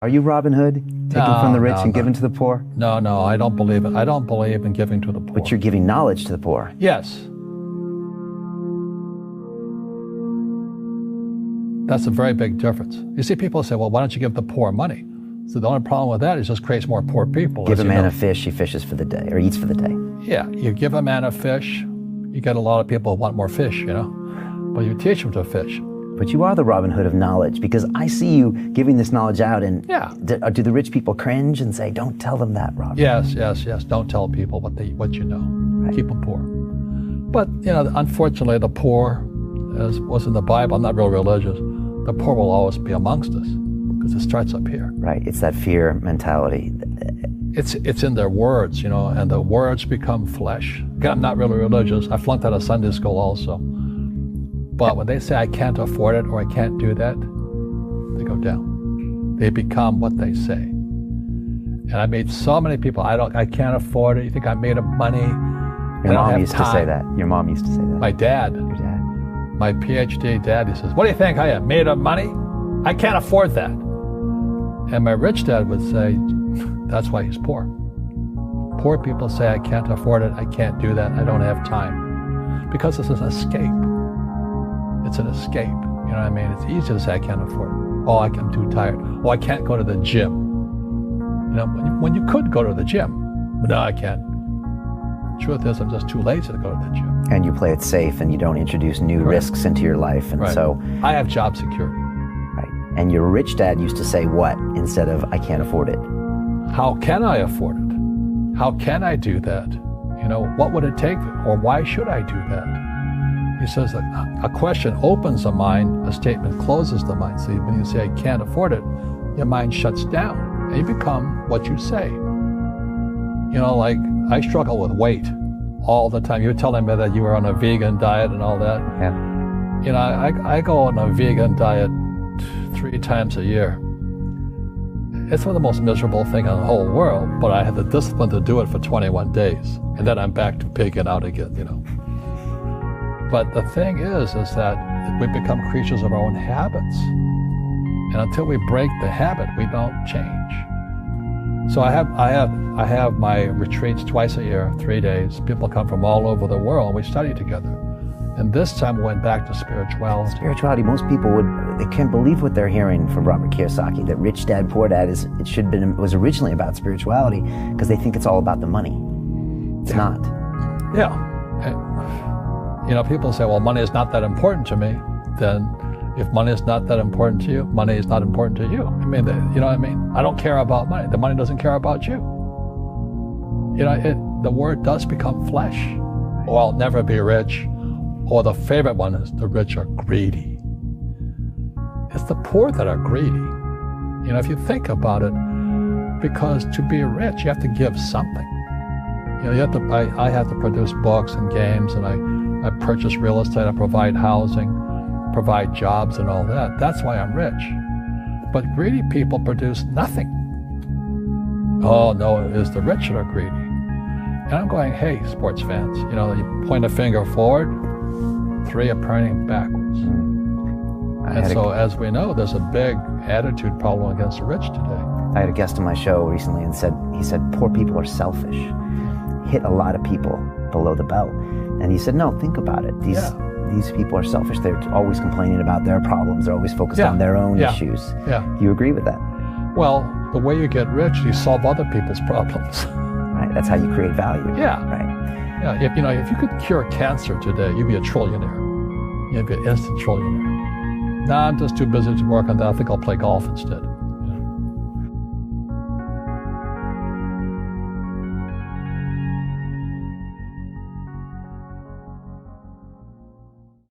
Are you Robin Hood, taking from the rich and giving to the poor? No, I don't believe it. I don't believe in giving to the poor. But you're giving knowledge to the poor. Yes. That's a very big difference. You see, people say, well, why don't you give the poor money? So the only problem with that is it just creates more poor people. Give a man a fish, he fishes for the day, or eats for the day. Yeah, you give a man a fish, you get a lot of people who want more fish, but you teach them to fish. But you are the Robin Hood of knowledge, because I see you giving this knowledge out, and do the rich people cringe and say, don't tell them that, Robin? Yes. Don't tell people what you know. Right. Keep them poor. But, unfortunately, the poor, as was in the Bible, I'm not real religious, the poor will always be amongst us, because it starts up here. Right, it's that fear mentality. It's in their words, and the words become flesh. Again, I'm not really religious. I flunked out of Sunday school also. But when they say I can't afford it or I can't do that, they go down. They become what they say. And I made so many people, I can't afford it. You think I made of money? Your mom used to say that. Your mom used to say that. My dad. Your dad. My PhD dad, he says, what do you think I am, made of money? I can't afford that. And my rich dad would say, that's why he's poor. Poor people say, I can't afford it, I can't do that, I don't have time. Because it's an escape. It's an escape, you know what I mean? It's easy to say, I can't afford it. Oh, I'm too tired. Oh, I can't go to the gym. When you could go to the gym, but no, I can't. Truth is, I'm just too lazy to go to the gym. And you play it safe, and you don't introduce new risks into your life, and so... I have job security. Right. And your rich dad used to say what instead of, I can't afford it? How can I afford it? How can I do that? What would it take, or why should I do that? He says that a question opens the mind, a statement closes the mind. So when you say, I can't afford it, your mind shuts down, and you become what you say. Like I struggle with weight all the time. You were telling me that you were on a vegan diet and all that. Yeah. I go on a vegan diet 3 times a year. It's one of the most miserable things in the whole world, but I had the discipline to do it for 21 days. And then I'm back to pigging out again, But the thing is that we become creatures of our own habits. And until we break the habit, we don't change. So I have my retreats twice a year, 3 days. People come from all over the world, and we study together. And this time we went back to spirituality. Spirituality, most people they can't believe what they're hearing from Robert Kiyosaki, that Rich Dad, Poor Dad was originally about spirituality, because they think it's all about the money. It's not. Yeah. People say, well, money is not that important to me. Then if money is not that important to you, money is not important to you. You know what I mean? I don't care about money. The money doesn't care about you. The word does become flesh. Or I'll never be rich. Or the favorite one is the rich are greedy. It's the poor that are greedy. If you think about it, because to be rich, you have to give something. I have to produce books and games, and I purchase real estate, I provide housing, provide jobs and all that. That's why I'm rich. But greedy people produce nothing. Oh no, it is the rich that are greedy. And I'm going, hey, sports fans, you point a finger forward, 3 are pointing backwards. And so as we know, there's a big attitude problem against the rich today. I had a guest on my show recently, and he said, poor people are selfish. Hit a lot of people below the belt. And he said, no, think about it. These people are selfish. They're always complaining about their problems. They're always focused on their own issues. Yeah. Do you agree with that? Well, the way you get rich, you solve other people's problems. Right. That's how you create value. Yeah. Right. Yeah. If you could cure cancer today, you'd be a trillionaire. You'd be an instant trillionaire. Nah, I'm just too busy to work on that. I think I'll play golf instead.